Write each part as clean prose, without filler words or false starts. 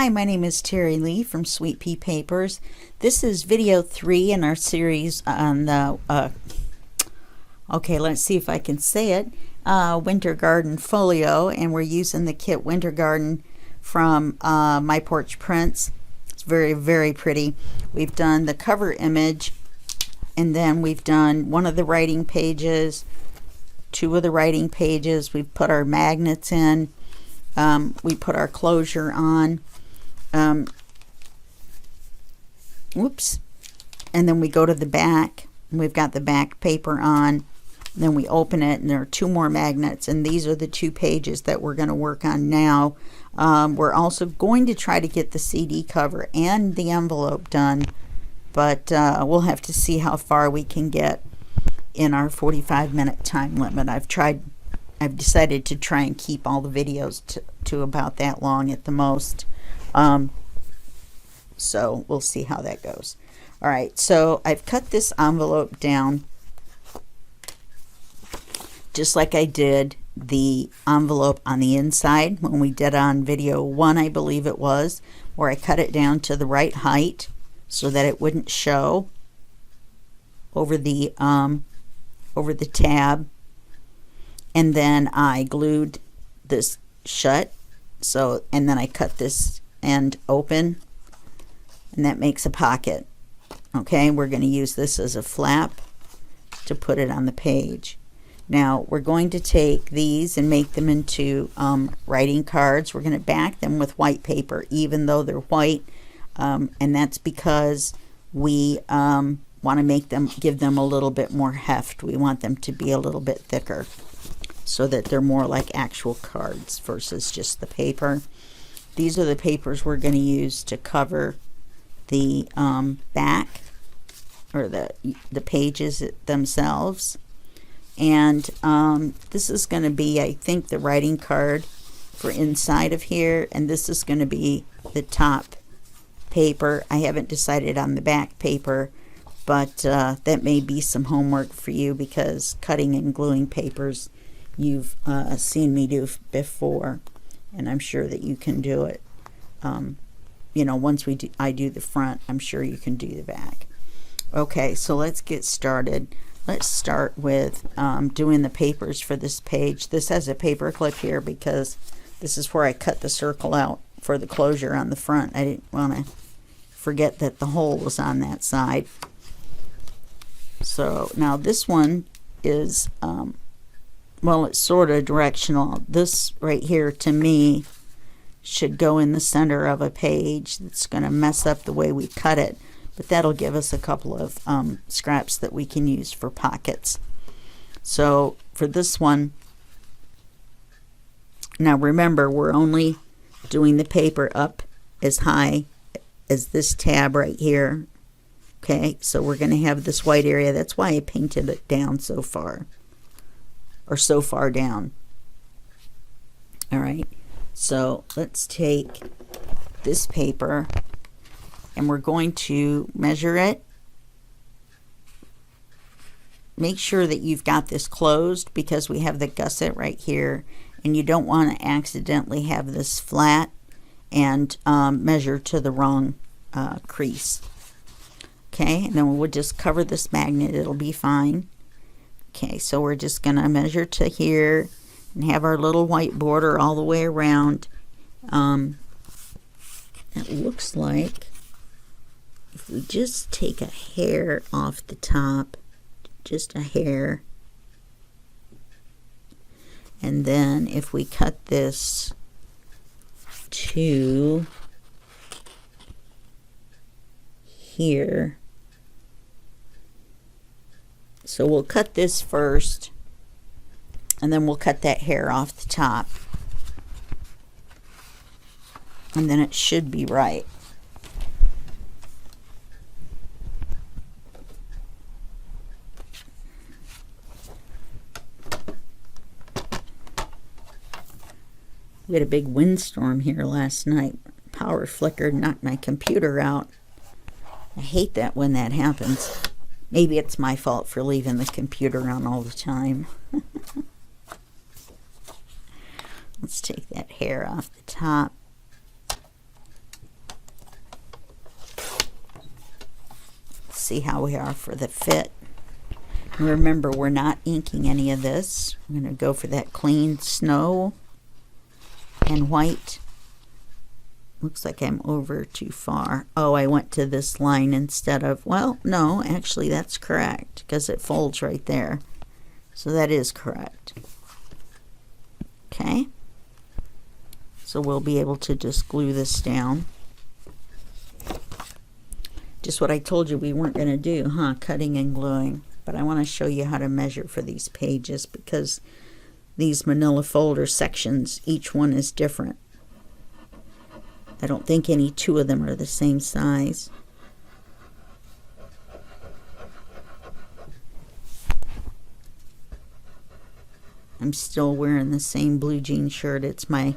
Hi, my name is Terry Lee from Sweet Pea Papers. This is video 3 in our series on the, let's see if I can say it, Wintergarden folio, and we're using the kit Wintergarden from My Porch Prints. It's very, very pretty. We've done the cover image, and then we've done one of the writing pages, 2 of the writing pages. We've put our magnets in. We put our closure on. Whoops. And then we go to the back, and we've got the back paper on. Then we open it, and there are 2 more magnets, and these are the 2 pages that we're going to work on now. We're also going to try to get the CD cover and the envelope done, but we'll have to see how far we can get in our 45-minute time limit. I've decided to try and keep all the videos to about that long at the most. So we'll see how that goes. All right, so I've cut this envelope down just like I did the envelope on the inside when we did on video 1, I believe it was, where I cut it down to the right height so that it wouldn't show over the tab. And then I glued this shut, and then I cut this end open, and that makes a pocket. Okay, we're going to use this as a flap to put it on the page. Now we're going to take these and make them into writing cards. We're going to back them with white paper, even though they're white, and that's because we want to give them a little bit more heft. We want them to be a little bit thicker, so that they're more like actual cards versus just the paper. These are the papers we're going to use to cover the back, or the pages themselves. And this is going to be, I think, the writing card for inside of here, and this is going to be the top paper. I haven't decided on the back paper, but that may be some homework for you, because cutting and gluing papers you've seen me do before, and I'm sure that you can do it. You know, once I do the front, I'm sure you can do the back. Okay, so let's get started. Let's start with doing the papers for this page. This has a paper clip here because this is where I cut the circle out for the closure on the front. I didn't want to forget that the hole was on that side. So now this one is well, it's sort of directional. This right here, to me, should go in the center of a page. That's going to mess up the way we cut it, but that'll give us a couple of scraps that we can use for pockets. So for this one, now remember, we're only doing the paper up as high as this tab right here. Okay, so we're going to have this white area. That's why I painted it down so far, or so far down. All right, so let's take this paper, and we're going to measure it. Make sure that you've got this closed, because we have the gusset right here, and you don't want to accidentally have this flat and measure to the wrong crease. Okay, and then we'll just cover this magnet. It'll be fine. Okay, so we're just going to measure to here and have our little white border all the way around. It looks like if we just take a hair off the top, just a hair, and then if we cut this to here, so we'll cut this first, and then we'll cut that hair off the top, and then it should be right. We had a big windstorm here last night. Power flickered, knocked my computer out. I hate that when that happens. Maybe it's my fault for leaving the computer on all the time. Let's take that hair off the top. Let's see how we are for the fit. Remember, we're not inking any of this. I'm going to go for that clean snow and white. Looks like I'm over too far. Oh, I went to this line instead of, well, no, actually that's correct because it folds right there. So that is correct. Okay. So we'll be able to just glue this down. Just what I told you we weren't going to do, huh? Cutting and gluing. But I want to show you how to measure for these pages because these manila folder sections, each one is different. I don't think any two of them are the same size. I'm still wearing the same blue jean shirt. It's my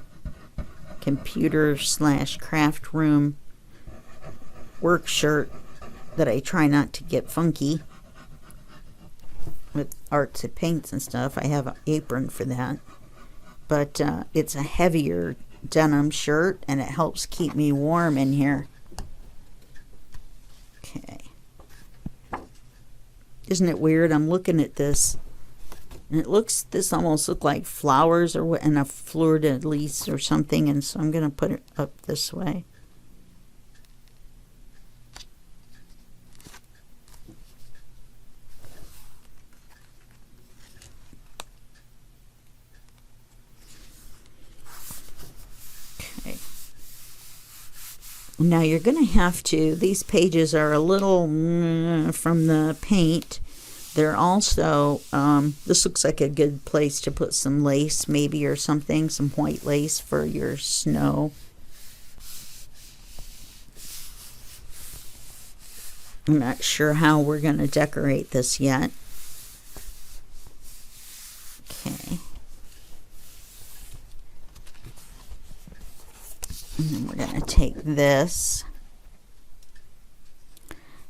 computer/craft room work shirt that I try not to get funky with arts and paints and stuff. I have an apron for that. But it's a heavier denim shirt and it helps keep me warm in here. Okay. Isn't it weird? I'm looking at this and this almost look like flowers or and a fleur de lis or something, and so I'm going to put it up this way. Now you're going to have to, these pages are a little from the paint. They're also, this looks like a good place to put some lace maybe or something, some white lace for your snow. I'm not sure how we're going to decorate this yet. Okay. And then we're going to take this.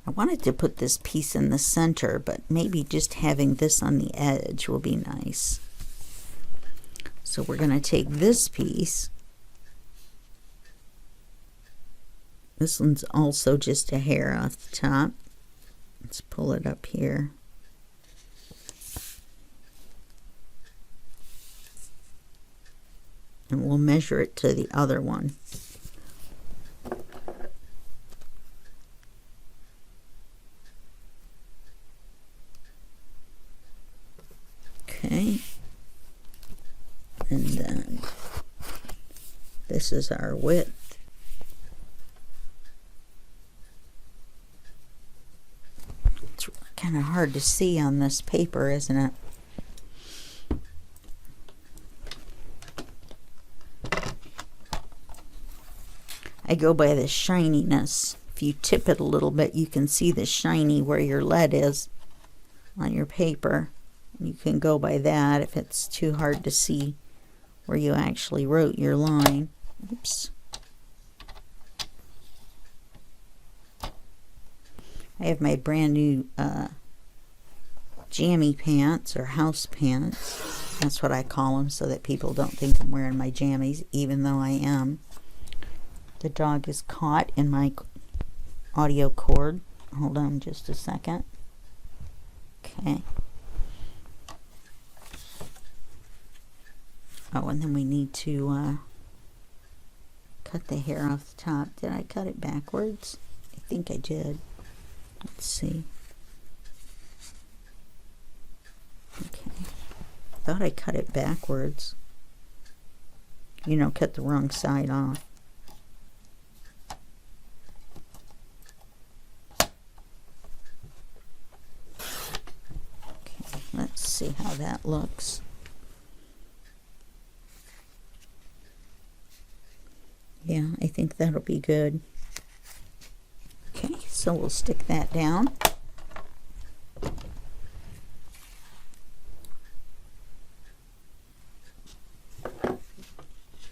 I wanted to put this piece in the center, but maybe just having this on the edge will be nice. So we're going to take this piece. This one's also just a hair off the top. Let's pull it up here. And we'll measure it to the other one. Okay. And then this is our width. It's kind of hard to see on this paper, isn't it? I go by the shininess. If you tip it a little bit, you can see the shiny where your lead is on your paper. You can go by that if it's too hard to see where you actually wrote your line. Oops. I have my brand new jammy pants or house pants. That's what I call them so that people don't think I'm wearing my jammies, even though I am. The dog is caught in my audio cord. Hold on just a second. Okay. Oh, and then we need to cut the hair off the top. Did I cut it backwards? I think I did. Let's see. Okay. I thought I cut it backwards. You know, cut the wrong side off. Okay, let's see how that looks. Yeah, I think that'll be good. Okay, so we'll stick that down.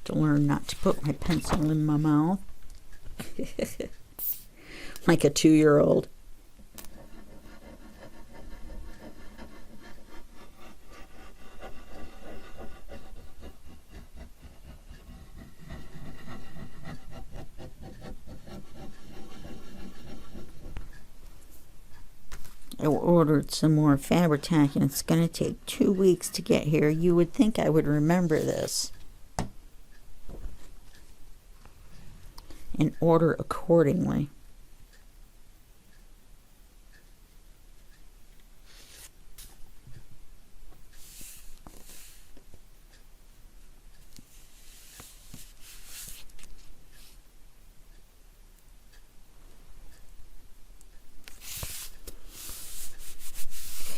To learn not to put my pencil in my mouth. Like a 2-year-old. ordered some more Fabri-Tac, and it's going to take 2 weeks to get here. You would think I would remember this and order accordingly.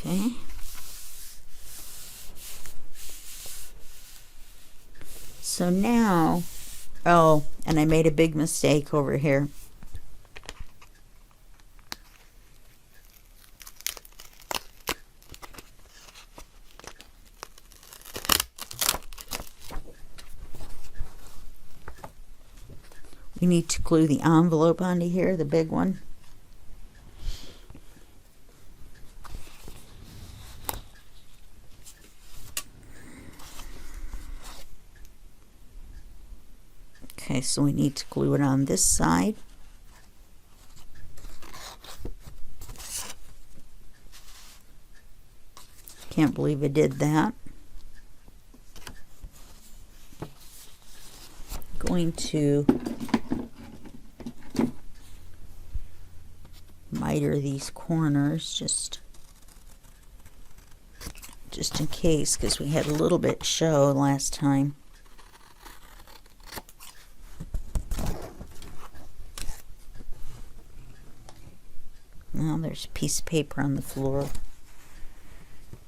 Okay. So now, oh, and I made a big mistake over here. We need to glue the envelope onto here, the big one. Okay, so we need to glue it on this side. Can't believe I did that. Going to miter these corners just in case, because we had a little bit show last time. Now there's a piece of paper on the floor.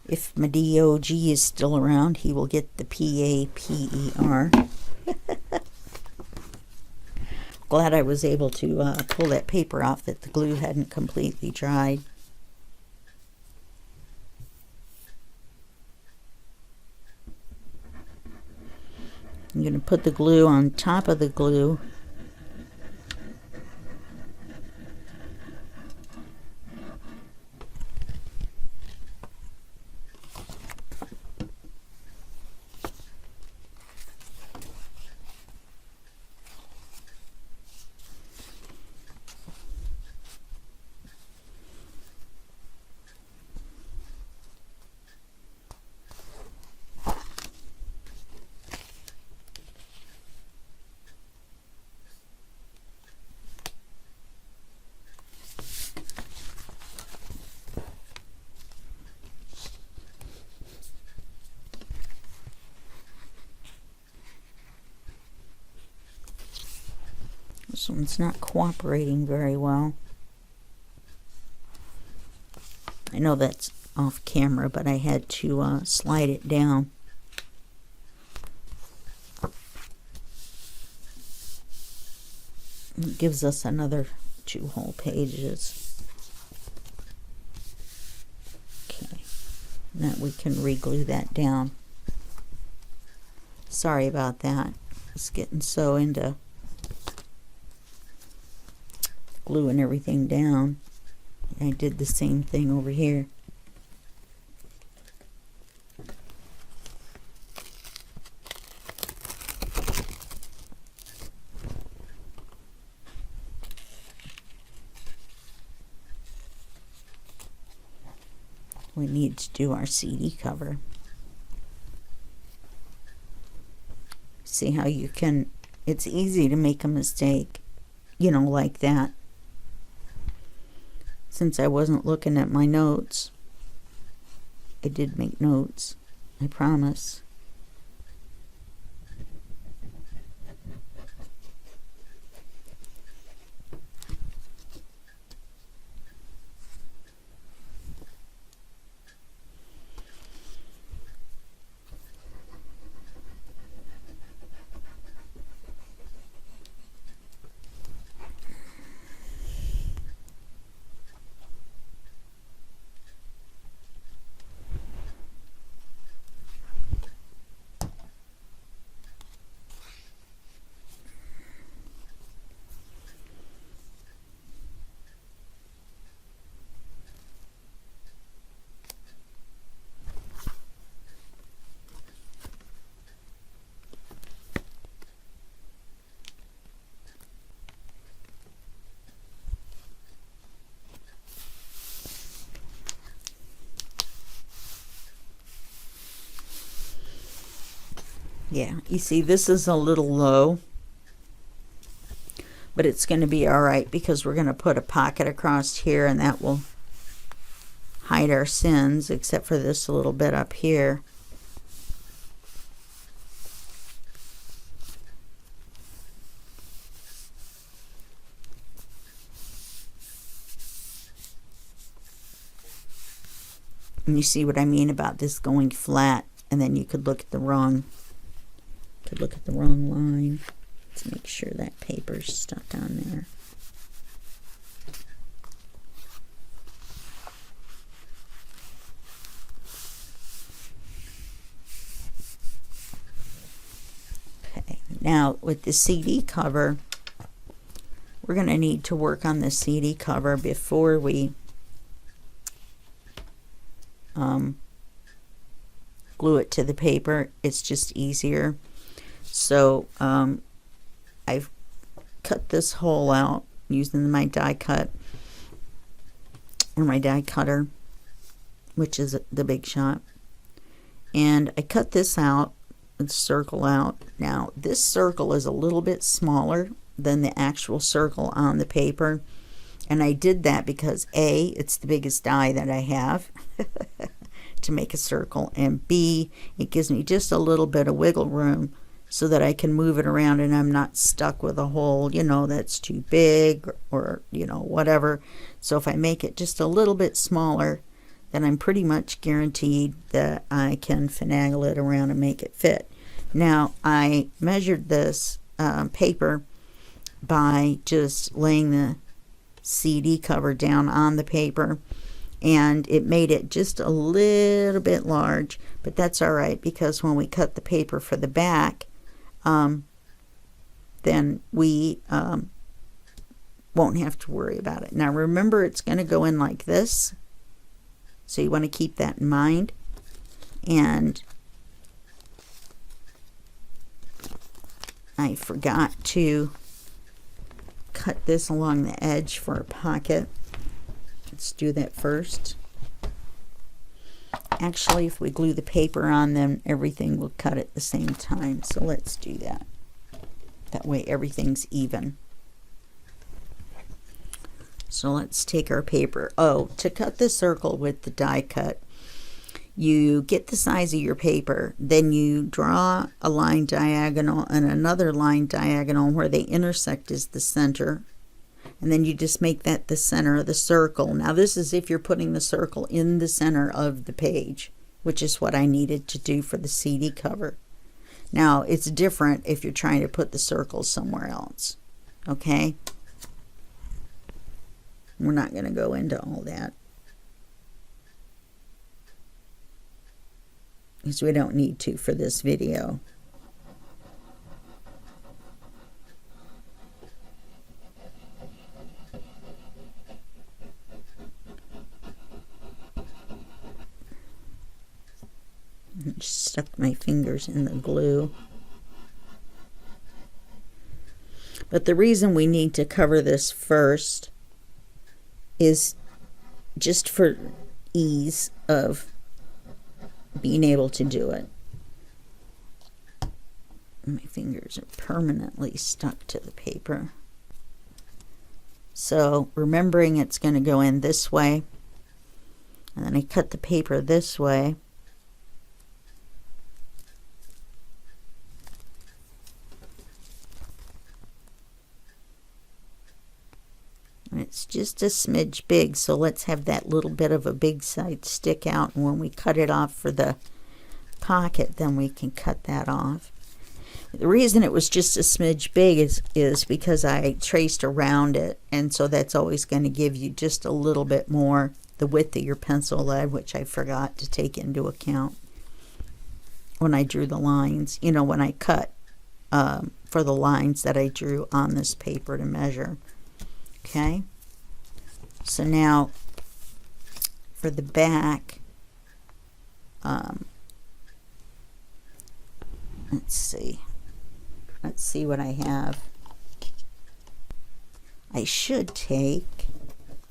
If my DOG is still around, he will get the PAPER. Glad I was able to pull that paper off, that the glue hadn't completely dried. I'm going to put the glue on top of the glue. This one's not cooperating very well. I know that's off camera, but I had to slide it down. It gives us another 2 whole pages. Okay, now we can re-glue that down. Sorry about that. It's getting so into gluing everything down. I did the same thing over here. We need to do our CD cover. See how you can, it's easy to make a mistake, you know, like that. Since I wasn't looking at my notes, I did make notes, I promise. Yeah, you see this is a little low, but it's going to be all right because we're going to put a pocket across here, and that will hide our sins, except for this little bit up here. And you see what I mean about this going flat, and then you could look at the wrong line. Let's make sure that paper's stuck on there. Okay, now with the CD cover, we're going to need to work on the CD cover before we glue it to the paper. It's just easier. So I've cut this hole out using my die cut, or my die cutter, which is the Big Shot, and I cut this out and circle out. Now this circle is a little bit smaller than the actual circle on the paper, and I did that because A, it's the biggest die that I have to make a circle, and B, it gives me just a little bit of wiggle room so that I can move it around and I'm not stuck with a hole, you know, that's too big, or you know, whatever. So if I make it just a little bit smaller, then I'm pretty much guaranteed that I can finagle it around and make it fit. Now I measured this paper by just laying the CD cover down on the paper, and it made it just a little bit large, but that's all right because when we cut the paper for the back, then we won't have to worry about it. Now remember, it's going to go in like this, so you want to keep that in mind. And I forgot to cut this along the edge for a pocket. Let's do that first. Actually, if we glue the paper on, then everything will cut at the same time. So let's do that. That way everything's even. So let's take our paper. Oh, to cut the circle with the die cut, you get the size of your paper, then you draw a line diagonal and another line diagonal where they intersect is the center, and then you just make that the center of the circle. Now this is if you're putting the circle in the center of the page, which is what I needed to do for the CD cover. Now it's different if you're trying to put the circle somewhere else. Okay, we're not going to go into all that because we don't need to for this video. I just stuck my fingers in the glue. But the reason we need to cover this first is just for ease of being able to do it. My fingers are permanently stuck to the paper. So remembering it's going to go in this way, and then I cut the paper this way. And it's just a smidge big, so let's have that little bit of a big side stick out, and when we cut it off for the pocket, then we can cut that off. The reason it was just a smidge big is because I traced around it, and so that's always going to give you just a little bit more the width of your pencil lead, which I forgot to take into account when I drew the lines, you know, when I cut for the lines that I drew on this paper to measure. Okay, so now for the back, let's see what I have. I should take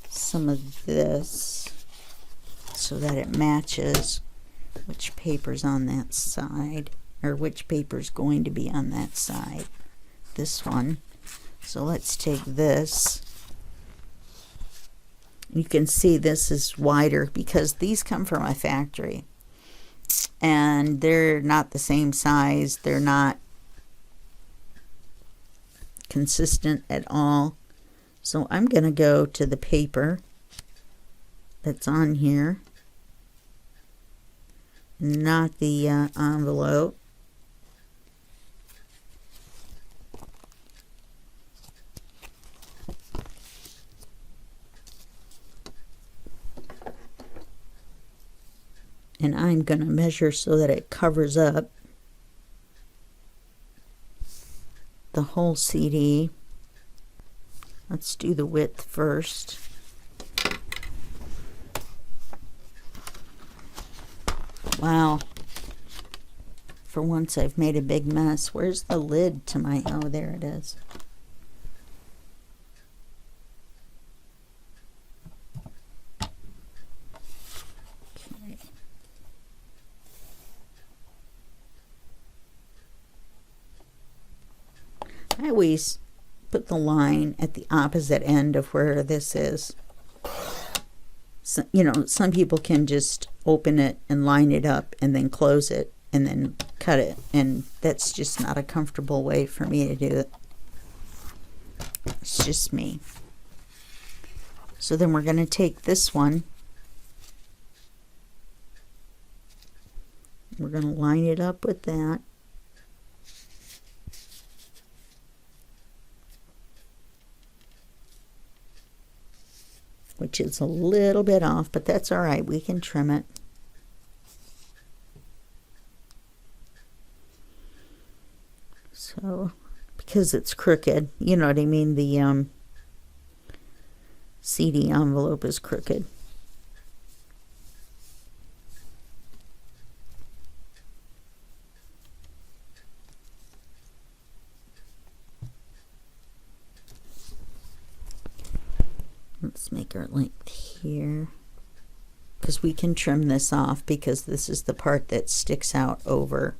some of this so that it matches which paper's on that side. or which paper is going to be on that side. This one. So let's take this. You can see this is wider because these come from a factory and they're not the same size. They're not consistent at all. So I'm going to go to the paper that's on here, not the envelope. And I'm going to measure so that it covers up the whole CD. Let's do the width first. Wow. For once I've made a big mess. Where's the lid to my... Oh, there it is. Okay. I always put the line at the opposite end of where this is. So, you know, some people can just open it and line it up and then close it and then cut it, and that's just not a comfortable way for me to do it. It's just me. So then we're going to take this one. We're going to line it up with that. Which is a little bit off, but that's all right. We can trim it. So, because it's crooked, you know what I mean? The CD envelope is crooked. Let's make our length here, because we can trim this off because this is the part that sticks out over.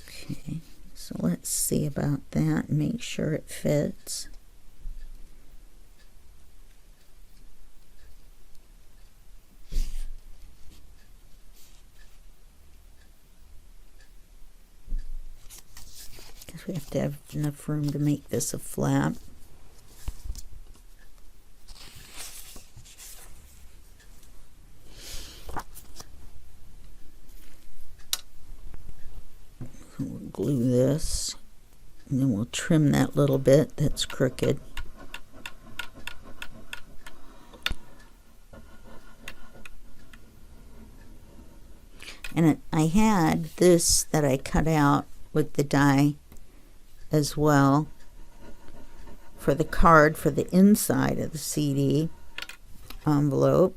Okay. So let's see about that and make sure it fits. Because we have to have enough room to make this a flap. We'll glue this, and then we'll trim that little bit that's crooked. And I had this that I cut out with the die as well for the card for the inside of the CD envelope.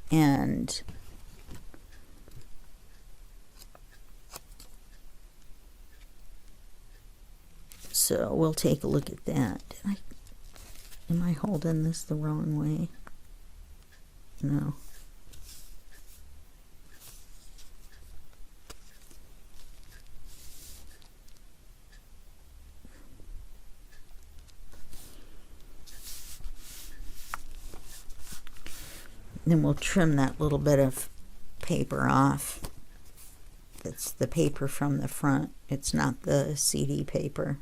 And so we'll take a look at that. Am I holding this the wrong way? No. Then we'll trim that little bit of paper off. That's the paper from the front. It's not the CD paper.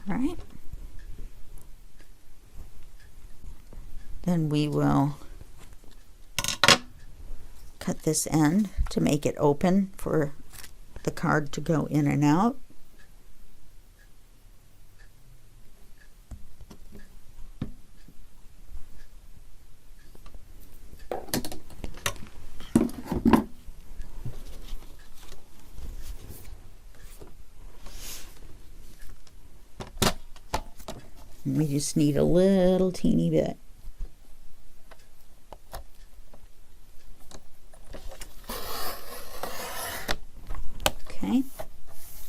All right. Then we will cut this end to make it open for the card to go in and out. We just need a little teeny bit. Okay,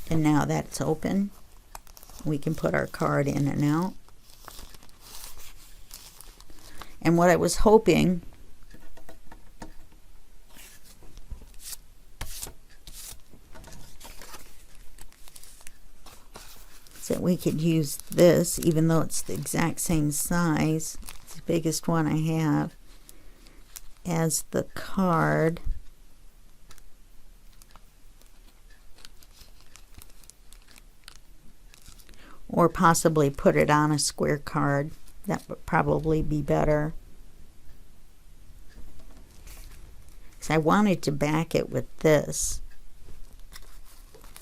and now that's open, we can put our card in and out. And what I was hoping is that we could use this, even though it's the exact same size, it's the biggest one I have, as the card. Or possibly put it on a square card. That would probably be better. So I wanted to back it with this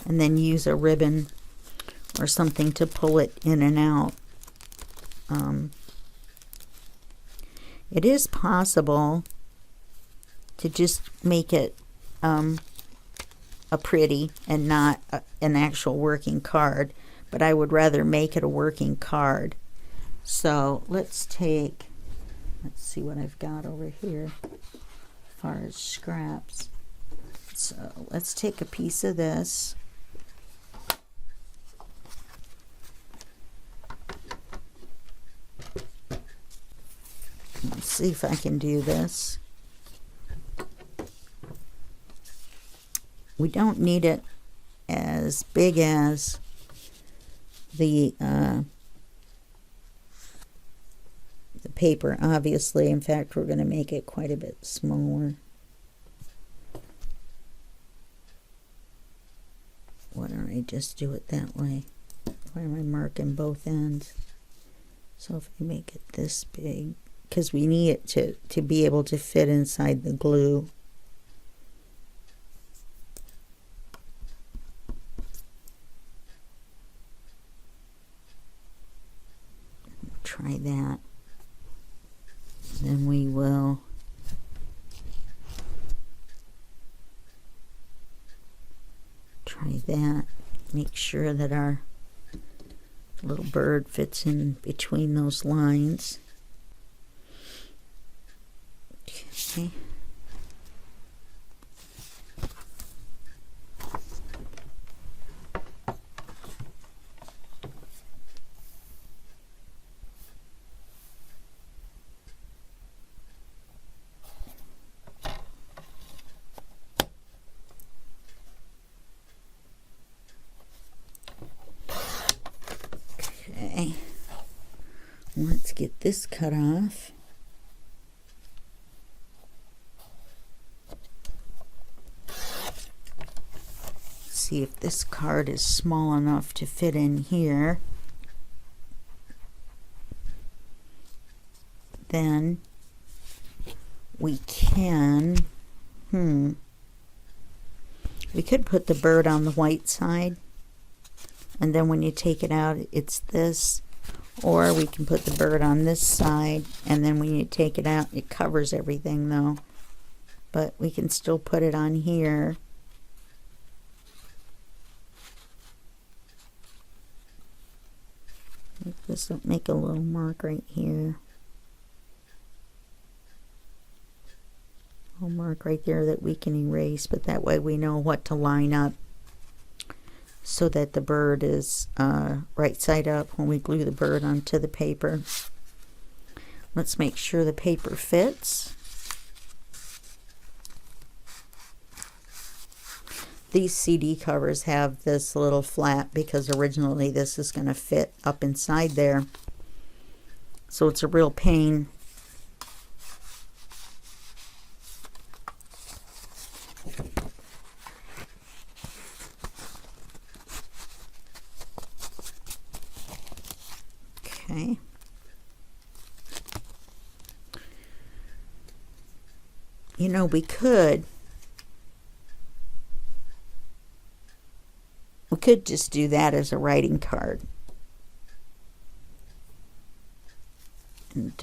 and then use a ribbon or something to pull it in and out. It is possible to just make it a pretty and not an actual working card, but I would rather make it a working card. So let's see what I've got over here as far as scraps. So let's take a piece of this. Let's see if I can do this. We don't need it as big as the paper, obviously. In fact, we're going to make it quite a bit smaller. Why don't I just do it that way? Why am I marking both ends? So if I make it this big, because we need it to be able to fit inside the glue. Try that. Then we will try that. Make sure that our little bird fits in between those lines. Okay. Let's get this cut off. See if this card is small enough to fit in here. Then we can, we could put the bird on the white side, and then when you take it out, it's this. Or we can put the bird on this side, and then when you take it out, it covers everything though. But we can still put it on here. Make a little mark right here. A mark right there that we can erase, but that way we know what to line up so that the bird is right side up when we glue the bird onto the paper. Let's make sure the paper fits. These CD covers have this little flap because originally this is going to fit up inside there. So it's a real pain. Okay. You know, we could just do that as a writing card. And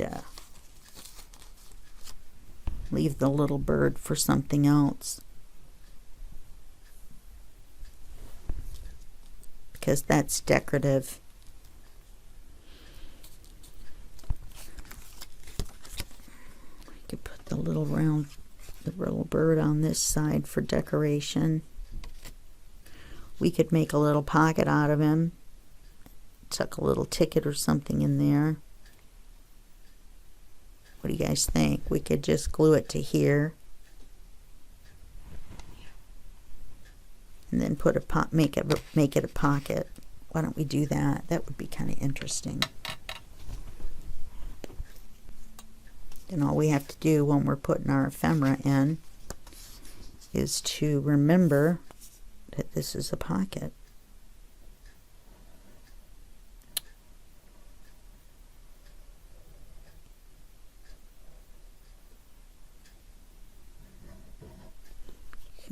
leave the little bird for something else. Because that's decorative. little round, the little bird on this side for decoration. We could make a little pocket out of him. Tuck a little ticket or something in there. What do you guys think? We could just glue it to here. And then put a make it a pocket. Why don't we do that? That would be kind of interesting. Then all we have to do when we're putting our ephemera in is to remember that this is a pocket.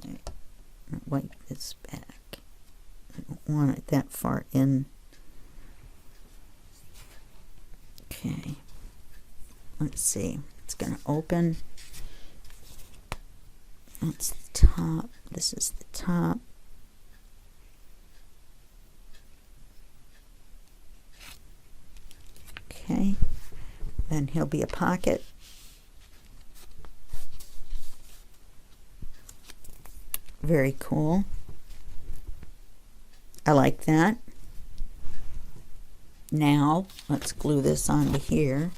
Okay, wipe this back. I don't want it that far in. Okay, let's see. It's going to open. That's the top. This is the top. Okay, then he'll be a pocket. Very cool. I like that. Now, let's glue this onto here.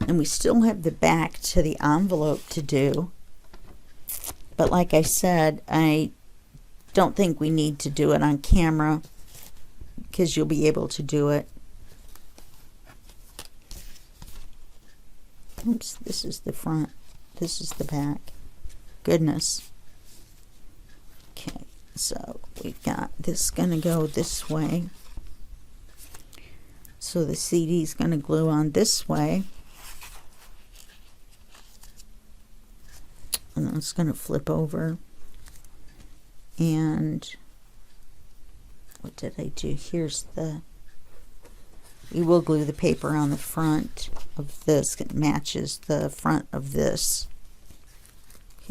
And we still have the back to the envelope to do. But like I said, I don't think we need to do it on camera because you'll be able to do it. Oops, this is the front. This is the back. Goodness. Okay, so we've got this gonna go this way. So the CD is gonna glue on this way. And then it's gonna flip over. And what did I do? Here's the, we will glue the paper on the front of this. It matches the front of this.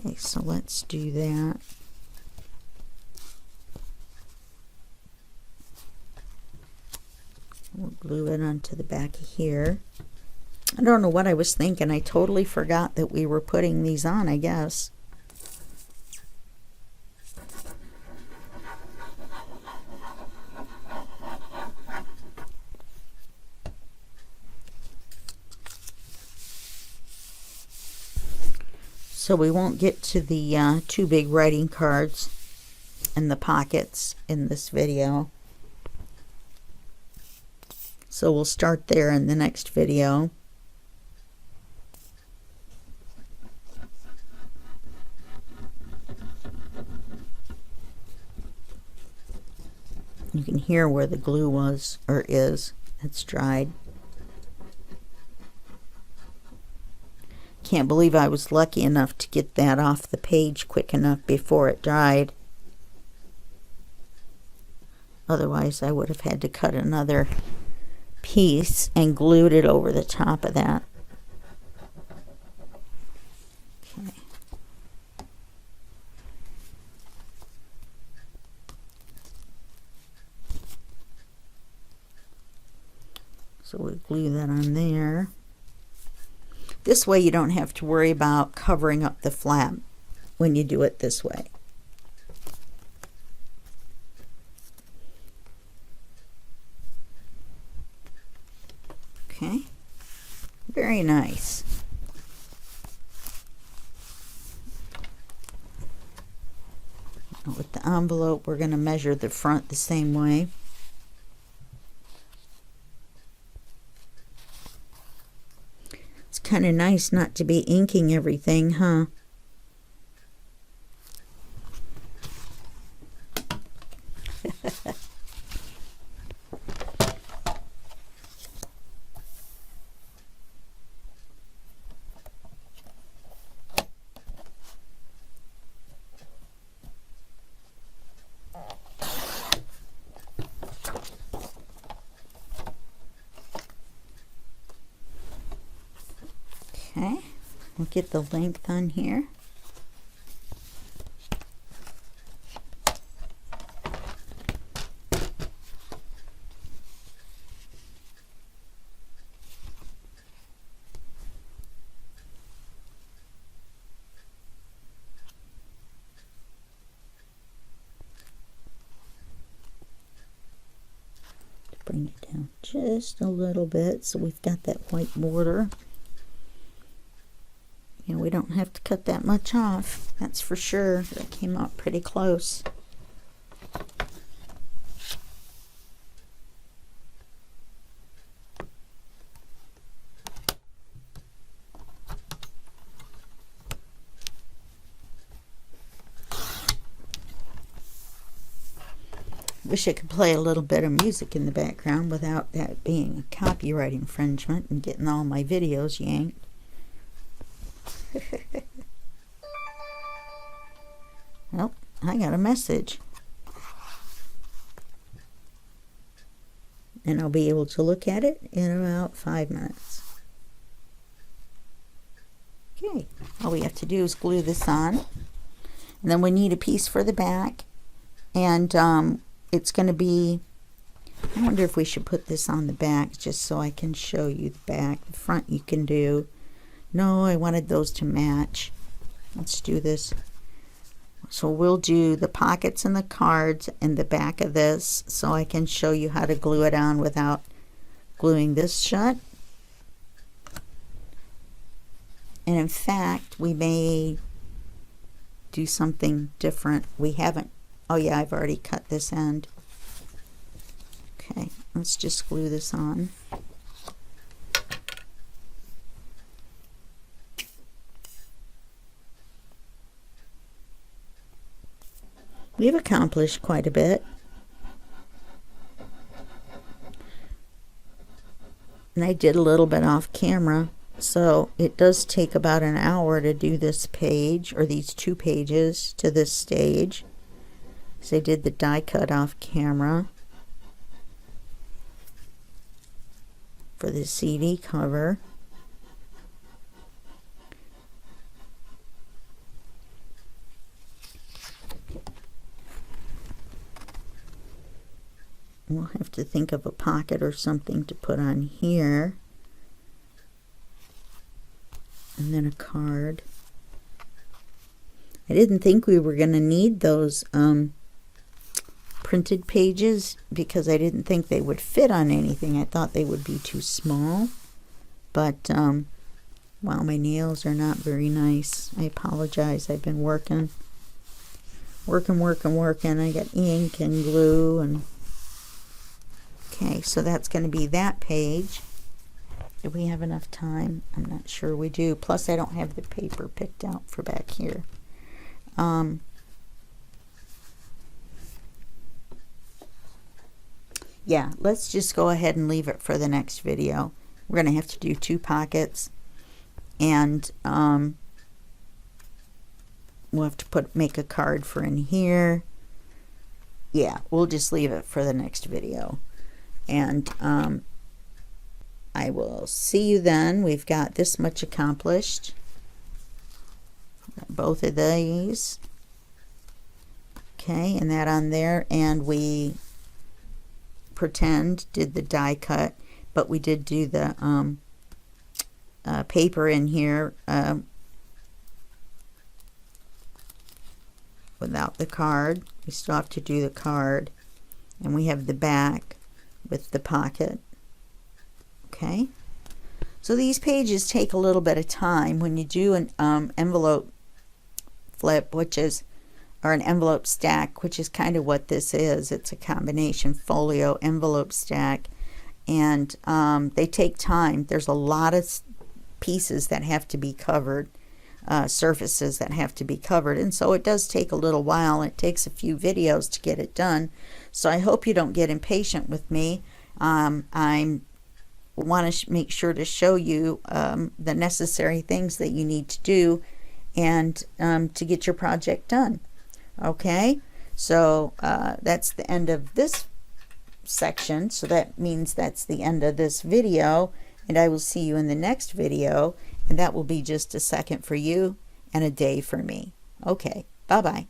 Okay, so let's do that. We'll glue it onto the back of here. I don't know what I was thinking. I totally forgot that we were putting these on, I guess. So we won't get to the two big writing cards and the pockets in this video. So we'll start there in the next video. You can hear where the glue was, or is. It's dried. Can't believe I was lucky enough to get that off the page quick enough before it dried. Otherwise, I would have had to cut another piece and glued it over the top of that. Okay. So we'll glue that on there. This way you don't have to worry about covering up the flap when you do it this way. Okay, very nice. With the envelope, we're going to measure the front the same way. It's kind of nice not to be inking everything, huh? Okay, we'll get the length on here. bring it down just a little bit so we've got that white border. And we don't have to cut that much off, that's for sure. That came out pretty close. Wish I could play a little bit of music in the background without that being a copyright infringement and getting all my videos yanked. Well, I got a message. And I'll be able to look at it in about 5 minutes. Okay, all we have to do is glue this on. And then we need a piece for the back. And it's going to be, I wonder if we should put this on the back just so I can show you the back. The front you can do. No, I wanted those to match. Let's do this. So we'll do the pockets and the cards in the back of this so I can show you how to glue it on without gluing this shut. And in fact, we may do something different. We haven't, oh yeah, I've already cut this end. Okay, let's just glue this on. We've accomplished quite a bit. And I did a little bit off camera, so it does take about an hour to do this page, or these 2 pages to this stage. So I did the die cut off camera for the CD cover. We'll have to think of a pocket or something to put on here. And then a card. I didn't think we were going to need those printed pages because I didn't think they would fit on anything. I thought they would be too small. But, wow, my nails are not very nice. I apologize. I've been working. I got ink and glue and... Okay, so that's going to be that page. Do we have enough time? I'm not sure we do. Plus, I don't have the paper picked out for back here. Yeah, let's just go ahead and leave it for the next video. We're going to have to do 2 pockets. And we'll have to make a card for in here. Yeah, we'll just leave it for the next video. And I will see you then. We've got this much accomplished. Both of these. Okay, and that on there. And we did the die cut, but we did do the paper in here without the card. We still have to do the card. And we have the back with the pocket. Okay, so these pages take a little bit of time. When you do an envelope flip, or an envelope stack, which is kind of what this is. It's a combination folio envelope stack, and they take time. There's a lot of pieces that have to be covered, surfaces that have to be covered, and so it does take a little while. It takes a few videos to get it done. So I hope you don't get impatient with me. I want to make sure to show you the necessary things that you need to do and to get your project done. Okay, so that's the end of this section. So that means that's the end of this video, and I will see you in the next video, and that will be just a second for you and a day for me. Okay, bye-bye.